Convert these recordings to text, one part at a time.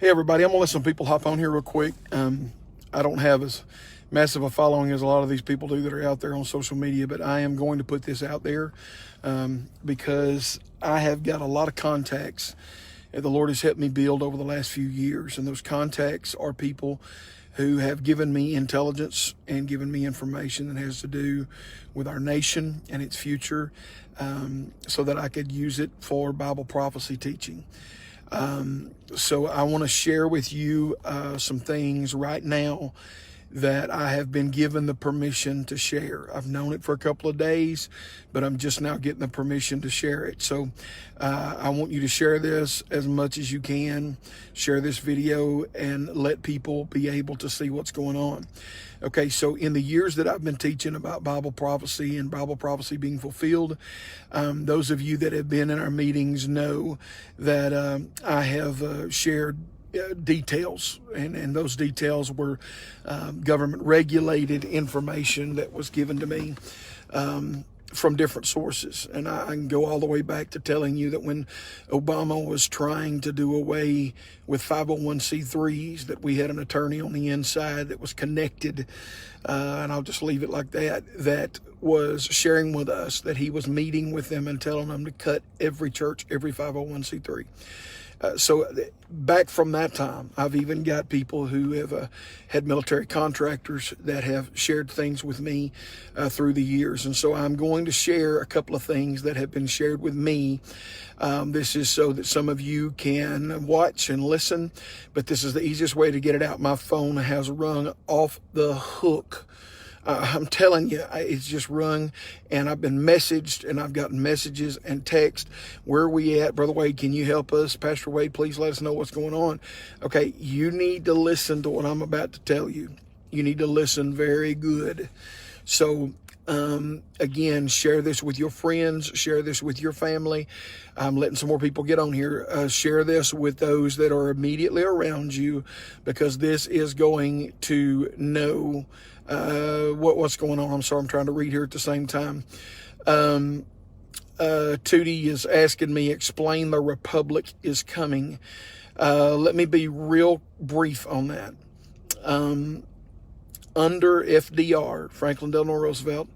Hey everybody, I'm gonna let some people hop on here real quick. I don't have as massive a following as a lot of these people do that are out there on social media, but I am going to put this out there because I have got a lot of contacts that the Lord has helped me build over the last few years, and those contacts are people who have given me intelligence and given me information that has to do with our nation and its future, so that I could use it for Bible prophecy teaching. So I want to share with you some things right now that I have been given the permission to share. I've known it for a couple of days, but I'm just now getting the permission to share it. So I want you to share this as much as you can. Share this video and let people be able to see what's going on. Okay, so in the years that I've been teaching about Bible prophecy and Bible prophecy being fulfilled, those of you that have been in our meetings know that I have shared details, and those details were government regulated information that was given to me from different sources. And I can go all the way back to telling you that when Obama was trying to do away with 501c3s, that we had an attorney on the inside that was connected, and I'll just leave it like that, that was sharing with us that he was meeting with them and telling them to cut every church, every 501c3. So back from that time, I've even got people who have had military contractors that have shared things with me through the years. And so I'm going to share a couple of things that have been shared with me. This is so that some of you can watch and listen, but this is the easiest way to get it out. My phone has rung off the hook. I'm telling you, it's just rung, and I've been messaged, and I've gotten messages and text. Where are we at? Brother Wade, can you help us? Pastor Wade, please let us know what's going on. Okay, you need to listen to what I'm about to tell you. You need to listen very good. So, again, share this with your friends. Share this with your family. I'm letting some more people get on here. Share this with those that are immediately around you, because this is going to know what's going on. I'm sorry, I'm trying to read here at the same time. Tootie is asking me, explain the Republic is coming. Let me be real brief on that. Under FDR, Franklin Delano Roosevelt,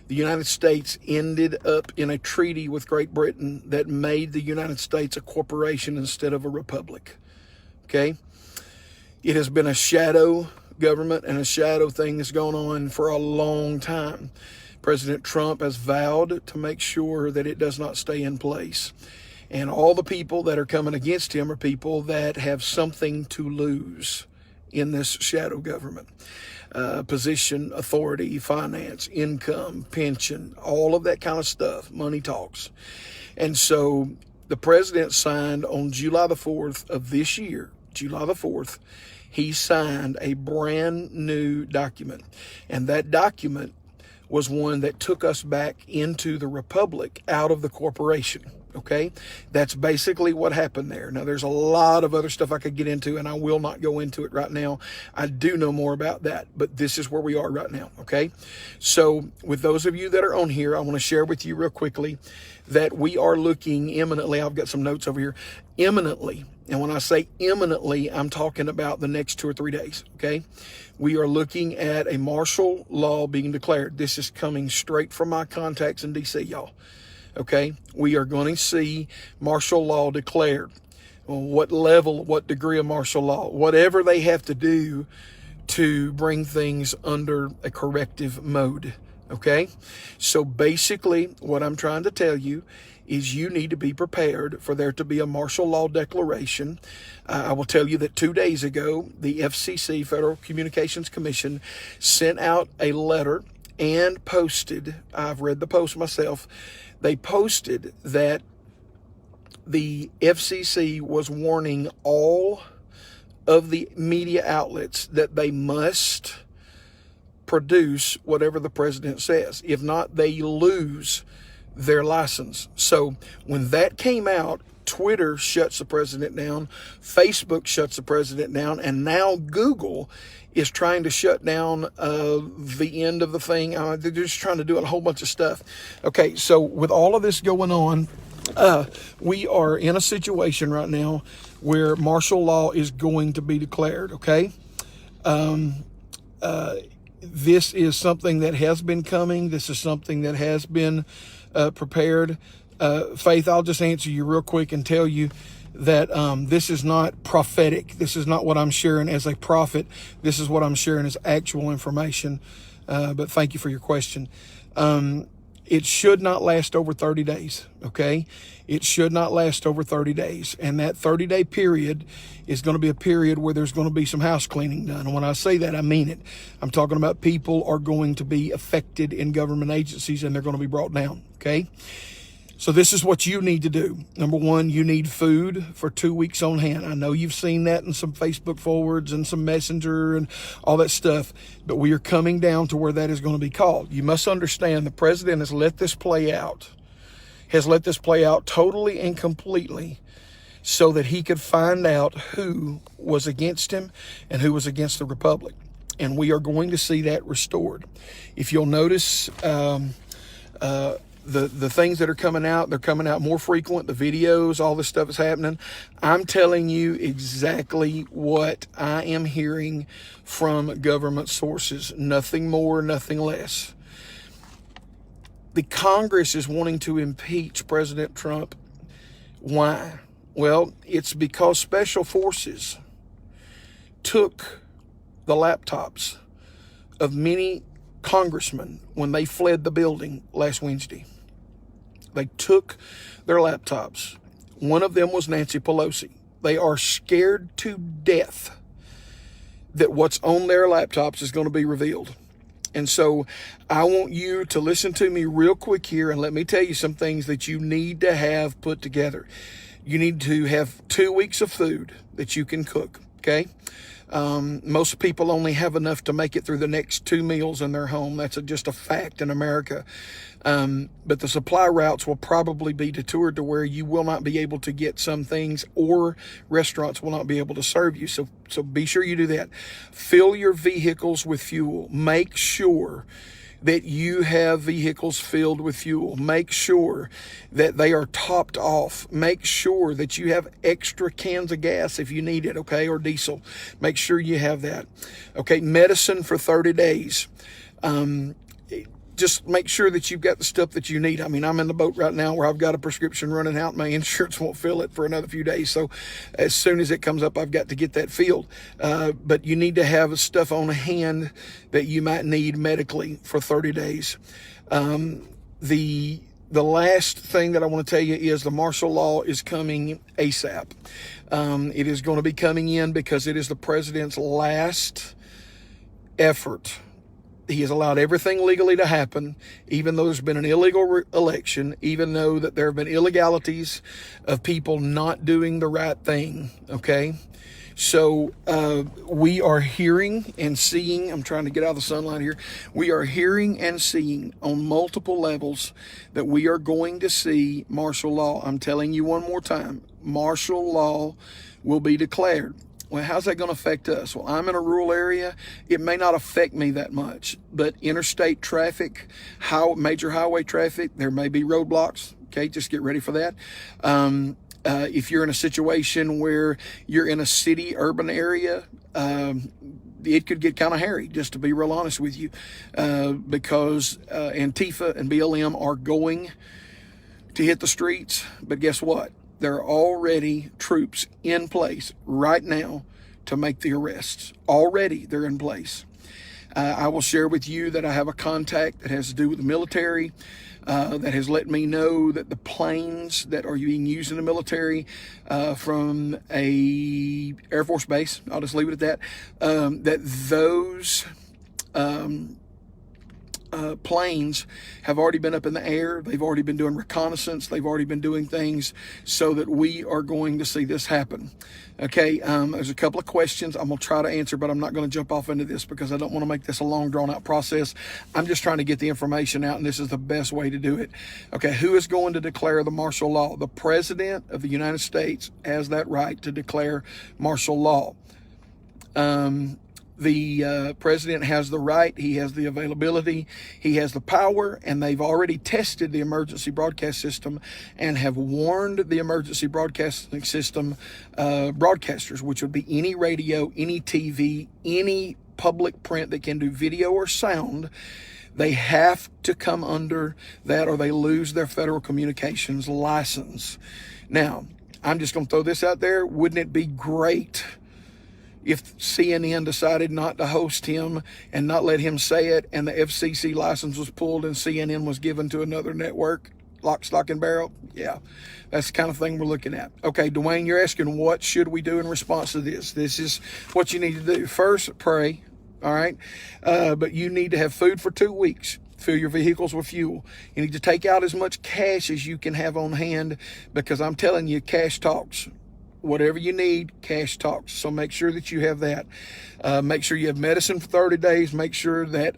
the United States ended up in a treaty with Great Britain that made the United States a corporation instead of a republic. Okay? It has been a shadow government and a shadow thing that's gone on for a long time. President Trump has vowed to make sure that it does not stay in place. And all the people that are coming against him are people that have something to lose in this shadow government. Position, authority, finance, income, pension, all of that kind of stuff. Money talks. And so the president signed on July the 4th of this year, July the 4th, he signed a brand new document. And that document was one that took us back into the republic out of the corporation. Okay, that's basically what happened there. Now, there's a lot of other stuff I could get into, and I will not go into it right now. I do know more about that, but this is where we are right now. Okay, so with those of you that are on here, I want to share with you real quickly that we are looking imminently. I've got some notes over here. Imminently, and when I say imminently, I'm talking about the next 2 or 3 days. Okay, we are looking at a martial law being declared. This is coming straight from my contacts in DC, y'all. Okay, we are going to see martial law declared. Well, what level, what degree of martial law, whatever they have to do to bring things under a corrective mode. Okay, so basically what I'm trying to tell you is you need to be prepared for there to be a martial law declaration. I will tell you that 2 days ago, the FCC, Federal Communications Commission, sent out a letter and posted, I've read the post myself, they posted that the FCC was warning all of the media outlets that they must produce whatever the president says. If not, they lose their license. So when that came out Twitter shuts the president down, Facebook shuts the president down, and now Google is trying to shut down the end of the thing. They're just trying to do a whole bunch of stuff. Okay, so with all of this going on, we are in a situation right now where martial law is going to be declared, okay? This is something that has been coming. This is something that has been prepared. Faith, I'll just answer you real quick and tell you that this is not prophetic. This is not what I'm sharing as a prophet. This is what I'm sharing as actual information. But thank you for your question. It should not last over 30 days, okay? It should not last over 30 days. And that 30-day period is going to be a period where there's going to be some house cleaning done. And when I say that, I mean it. I'm talking about people are going to be affected in government agencies and they're going to be brought down, okay? So this is what you need to do. Number one, you need food for 2 weeks on hand. I know you've seen that in some Facebook forwards and some Messenger and all that stuff, but we are coming down to where that is going to be called. You must understand the president has let this play out totally and completely so that he could find out who was against him and who was against the republic. And we are going to see that restored. If you'll notice, the things that are coming out, they're coming out more frequent. The videos, all this stuff is happening. I'm telling you exactly what I am hearing from government sources. Nothing more, nothing less. The Congress is wanting to impeach President Trump. Why? Well, it's because special forces took the laptops of many congressmen when they fled the building last Wednesday. They took their laptops. One of them was Nancy Pelosi. They are scared to death that what's on their laptops is going to be revealed. And so I want you to listen to me real quick here and let me tell you some things that you need to have put together. You need to have 2 weeks of food that you can cook, okay? Most people only have enough to make it through the next 2 meals in their home. That's just a fact in America. But the supply routes will probably be detoured to where you will not be able to get some things, or restaurants will not be able to serve you. So be sure you do that. Fill your vehicles with fuel. Make sure that you have vehicles filled with fuel. Make sure that they are topped off. Make sure that you have extra cans of gas if you need it, okay, or diesel. Make sure you have that. Okay, medicine for 30 days. Just make sure that you've got the stuff that you need. I mean, I'm in the boat right now where I've got a prescription running out. My insurance won't fill it for another few days. So as soon as it comes up, I've got to get that filled. But you need to have stuff on hand that you might need medically for 30 days. The last thing that I want to tell you is the martial law is coming ASAP. It is going to be coming in because it is the president's last effort. He has allowed everything legally to happen, even though there's been an illegal election, even though that there have been illegalities of people not doing the right thing, okay? So we are hearing and seeing, I'm trying to get out of the sunlight here, we are hearing and seeing on multiple levels that we are going to see martial law. I'm telling you one more time, martial law will be declared. Well, how's that going to affect us? Well, I'm in a rural area. It may not affect me that much, but interstate traffic, major highway traffic, there may be roadblocks. Okay, just get ready for that. If you're in a situation where you're in a city, urban area, it could get kind of hairy, just to be real honest with you, because Antifa and BLM are going to hit the streets. But guess what? There are already troops in place right now to make the arrests. Already they're in place. I will share with you that I have a contact that has to do with the military that has let me know that the planes that are being used in the military from a Air Force base, I'll just leave it at that, that those planes have already been up in the air. They've already been doing reconnaissance. They've already been doing things so that we are going to see this happen. Okay, there's a couple of questions I'm going to try to answer, but I'm not going to jump off into this because I don't want to make this a long, drawn-out process. I'm just trying to get the information out, and this is the best way to do it. Okay, who is going to declare the martial law? The President of the United States has that right to declare martial law. The president has the right, he has the availability, he has the power, and they've already tested the emergency broadcast system and have warned the emergency broadcasting system broadcasters, which would be any radio, any TV, any public print that can do video or sound. They have to come under that or they lose their federal communications license. Now, I'm just going to throw this out there. Wouldn't it be great if CNN decided not to host him and not let him say it, and the FCC license was pulled and CNN was given to another network, lock, stock, and barrel? Yeah, that's the kind of thing we're looking at. Okay, Dwayne, you're asking what should we do in response to this? This is what you need to do. First, pray, all right? But you need to have food for 2 weeks. Fill your vehicles with fuel. You need to take out as much cash as you can have on hand, because I'm telling you, cash talks. Whatever you need, cash talks. So make sure that you have that. Make sure you have medicine for 30 days. Make sure that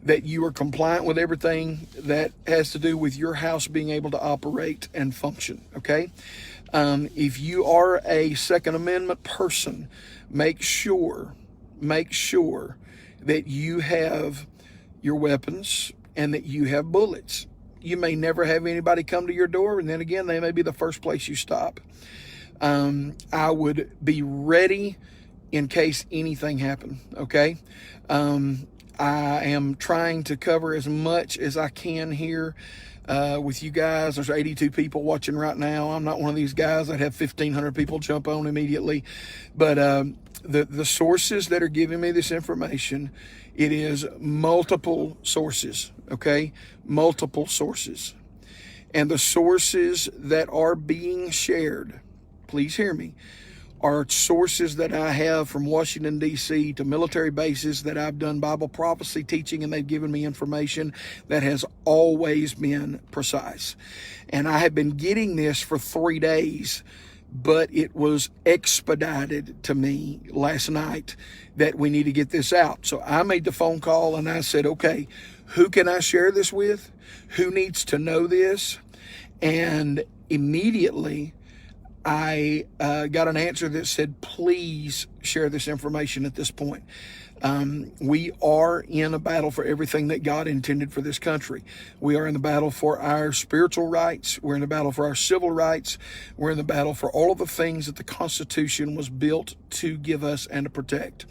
that you are compliant with everything that has to do with your house being able to operate and function. Okay. If you are a Second Amendment person, make sure that you have your weapons and that you have bullets. You may never have anybody come to your door, and then again, they may be the first place you stop. I would be ready in case anything happened. Okay. I am trying to cover as much as I can here, with you guys. There's 82 people watching right now. I'm not one of these guys that have 1,500 people jump on immediately, but, the sources that are giving me this information, it is multiple sources. Okay. Multiple sources, and the sources that are being shared, please hear me, are sources that I have from Washington, D.C. to military bases that I've done Bible prophecy teaching, and they've given me information that has always been precise. And I have been getting this for 3 days, but it was expedited to me last night that we need to get this out. So I made the phone call and I said, okay, who can I share this with? Who needs to know this? And immediately I got an answer that said, please share this information at this point. We are in a battle for everything that God intended for this country. We are in the battle for our spiritual rights. We're in the battle for our civil rights. We're in the battle for all of the things that the Constitution was built to give us and to protect.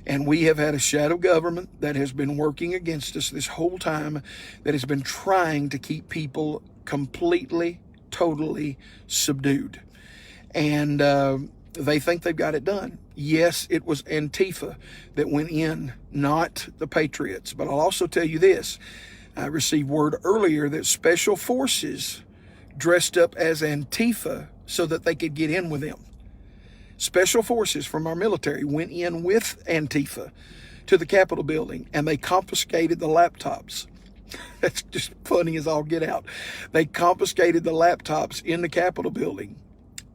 And we have had a shadow government that has been working against us this whole time, that has been trying to keep people completely, totally subdued. And they think they've got it done. Yes, it was Antifa that went in, not the Patriots. But I'll also tell you this. I received word earlier that special forces dressed up as Antifa so that they could get in with them. Special forces from our military went in with Antifa to the Capitol building, and they confiscated the laptops. That's just funny as all get out. They confiscated the laptops in the Capitol building.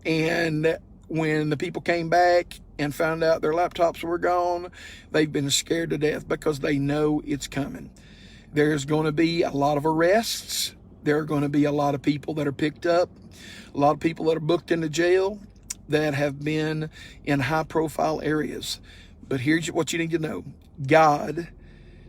And when the people came back and found out their laptops were gone, they've been scared to death because they know it's coming. There's going to be a lot of arrests. There are going to be a lot of people that are picked up, a lot of people that are booked into jail that have been in high-profile areas. But here's what you need to know. God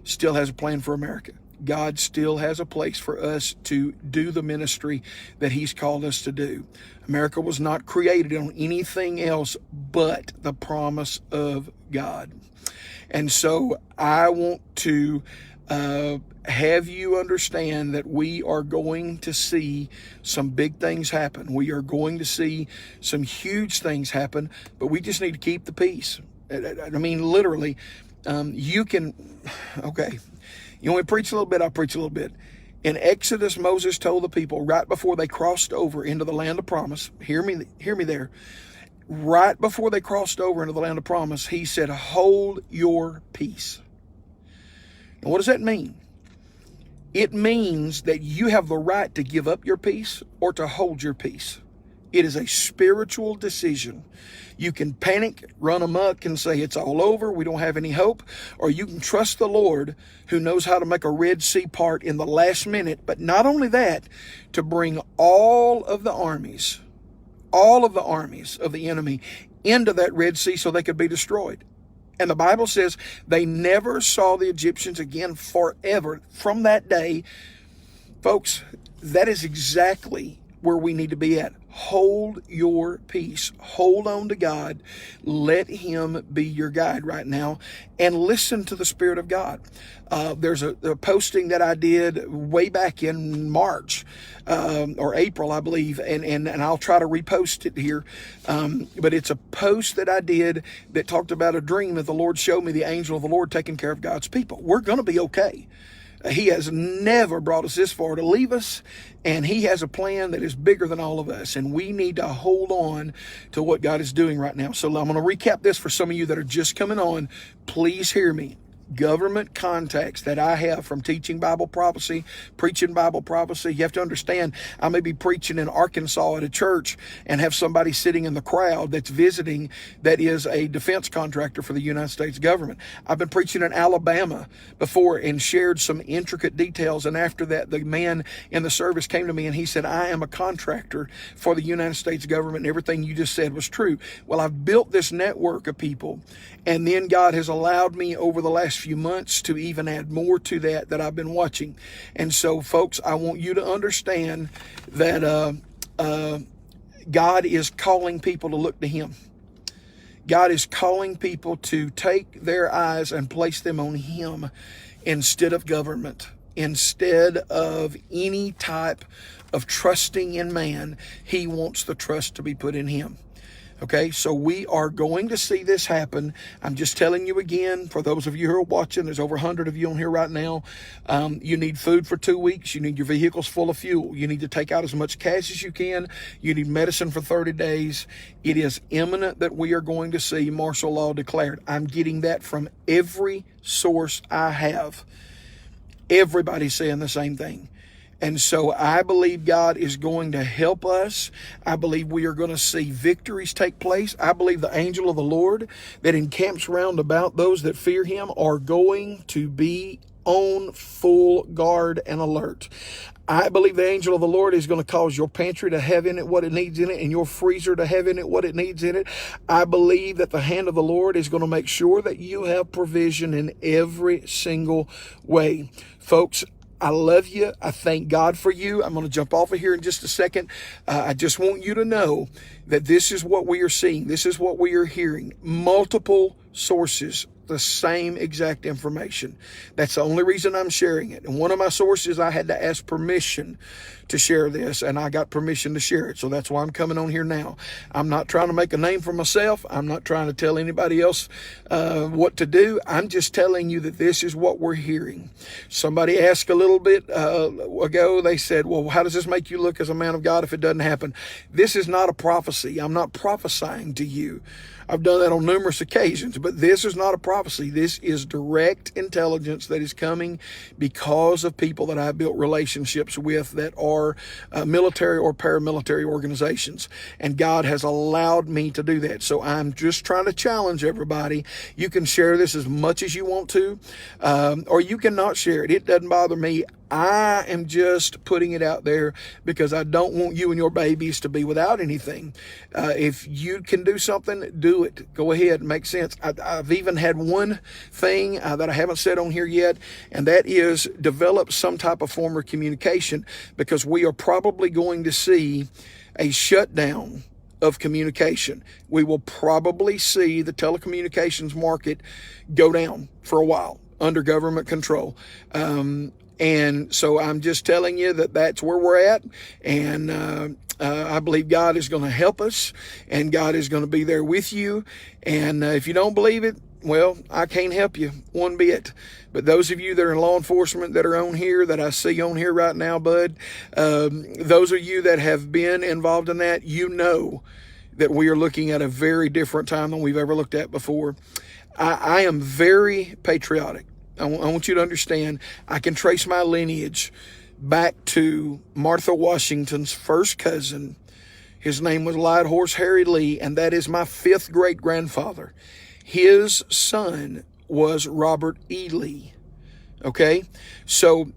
still has a plan for America. God still has a place for us to do the ministry that He's called us to do. America was not created on anything else but the promise of God. And so I want to have you understand that we are going to see some big things happen. We are going to see some huge things happen, but we just need to keep the peace. I mean, literally, you can, okay. You want me to preach a little bit? I'll preach a little bit. In Exodus, Moses told the people right before they crossed over into the land of promise, hear me there, right before they crossed over into the land of promise, he said, hold your peace. And what does that mean? It means that you have the right to give up your peace or to hold your peace. It is a spiritual decision. You can panic, run amok, and say it's all over, we don't have any hope. Or you can trust the Lord, who knows how to make a Red Sea part in the last minute. But not only that, to bring all of the armies of the enemy into that Red Sea so they could be destroyed. And the Bible says they never saw the Egyptians again forever. From that day, folks, that is exactly where we need to be at. Hold your peace. Hold on to God. Let Him be your guide right now, and listen to the Spirit of God. There's a posting that I did way back in March or April, I believe, and I'll try to repost it here. But it's a post that I did that talked about a dream that the Lord showed me, the angel of the Lord taking care of God's people. We're going to be okay. He has never brought us this far to leave us, and He has a plan that is bigger than all of us, and we need to hold on to what God is doing right now. So I'm going to recap this for some of you that are just coming on. Please hear me. Government contacts that I have from teaching Bible prophecy, preaching Bible prophecy. You have to understand, I may be preaching in Arkansas at a church and have somebody sitting in the crowd that's visiting that is a defense contractor for the United States government. I've been preaching in Alabama before and shared some intricate details. And after that, the man in the service came to me and he said, I am a contractor for the United States government. And everything you just said was true. Well, I've built this network of people, and then God has allowed me over the last few months to even add more to that I've been watching. And so, folks, I want you to understand that God is calling people to look to Him. God is calling people to take their eyes and place them on Him instead of government, instead of any type of trusting in man. He wants the trust to be put in Him. Okay, so we are going to see this happen. I'm just telling you again, for those of you who are watching, there's over 100 of you on here right now. You need food for 2 weeks. You need your vehicles full of fuel. You need to take out as much cash as you can. You need medicine for 30 days. It is imminent that we are going to see martial law declared. I'm getting that from every source I have. Everybody's saying the same thing. And so I believe God is going to help us. I believe we are going to see victories take place. I believe the angel of the Lord that encamps round about those that fear Him are going to be on full guard and alert. I believe the angel of the Lord is going to cause your pantry to have in it what it needs in it, and your freezer to have in it what it needs in it. I believe that the hand of the Lord is going to make sure that you have provision in every single way. Folks, I love you. I thank God for you. I'm going to jump off of here in just a second. I just want you to know that this is what we are seeing. This is what we are hearing. Multiple sources, the same exact information. That's the only reason I'm sharing it. And one of my sources, I had to ask permission to share this, and I got permission to share it. So that's why I'm coming on here now. I'm not trying to make a name for myself. I'm not trying to tell anybody else what to do. I'm just telling you that this is what we're hearing. Somebody asked a little bit ago, they said, well, how does this make you look as a man of God if it doesn't happen? This is not a prophecy. I'm not prophesying to you. I've done that on numerous occasions, but this is not a prophecy. This is direct intelligence that is coming because of people that I've built relationships with that are military or paramilitary organizations. And God has allowed me to do that. So I'm just trying to challenge everybody. You can share this as much as you want to, or you can not share it. It doesn't bother me. I am just putting it out there because I don't want you and your babies to be without anything. If you can do something, do it. Go ahead. Make sense. I've even had one thing that I haven't said on here yet, and that is develop some type of form of communication, because we are probably going to see a shutdown of communication. We will probably see the telecommunications market go down for a while under government control. And so I'm just telling you that that's where we're at. And I believe God is going to help us, and God is going to be there with you. And if you don't believe it, well, I can't help you one bit. But those of you that are in law enforcement that are on here, that I see on here right now, bud, those of you that have been involved in that, you know that we are looking at a very different time than we've ever looked at before. I am very patriotic. I want you to understand, I can trace my lineage back to Martha Washington's first cousin. His name was Light Horse Harry Lee, and that is my 5th great-grandfather. His son was Robert E. Lee. Okay? So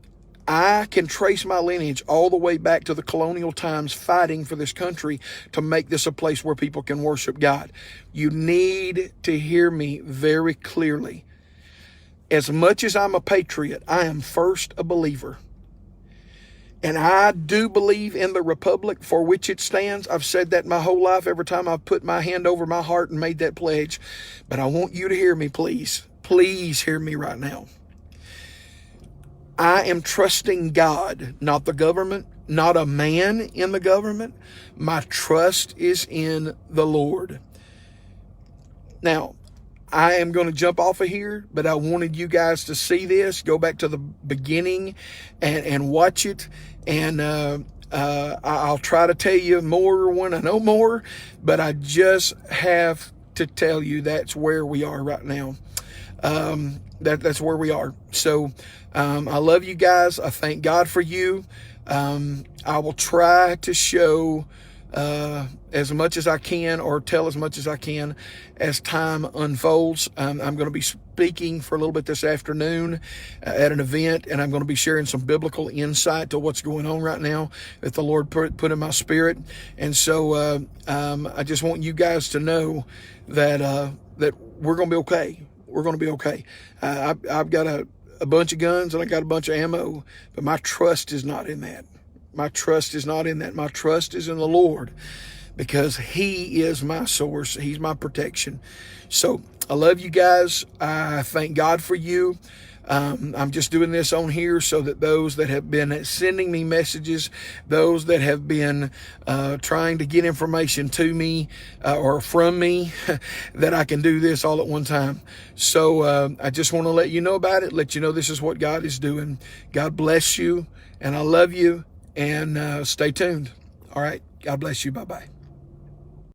I can trace my lineage all the way back to the colonial times, fighting for this country to make this a place where people can worship God. You need to hear me very clearly. As much as I'm a patriot, I am first a believer. And I do believe in the republic for which it stands. I've said that my whole life every time I've put my hand over my heart and made that pledge. But I want you to hear me, please. Please hear me right now. I am trusting God, not the government, not a man in the government. My trust is in the Lord. Now, I am going to jump off of here, but I wanted you guys to see this. Go back to the beginning and watch it. And I'll try to tell you more when I know more, but I just have to tell you that's where we are right now. That's where we are. So I love you guys. I thank God for you. I will try to show as much as I can, or tell as much as I can as time unfolds. I'm going to be speaking for a little bit this afternoon at an event, and I'm going to be sharing some biblical insight to what's going on right now that the Lord put in my spirit. And so I just want you guys to know that that we're going to be okay. We're going to be okay. I've got a bunch of guns and I got a bunch of ammo, but my trust is not in that. My trust is not in that. My trust is in the Lord, because He is my source. He's my protection. So I love you guys. I thank God for you. I'm just doing this on here so that those that have been sending me messages, those that have been trying to get information to me or from me, that I can do this all at one time. So I just want to let you know about it, let you know this is what God is doing. God bless you, and I love you, and stay tuned. All right. God bless you. Bye-bye.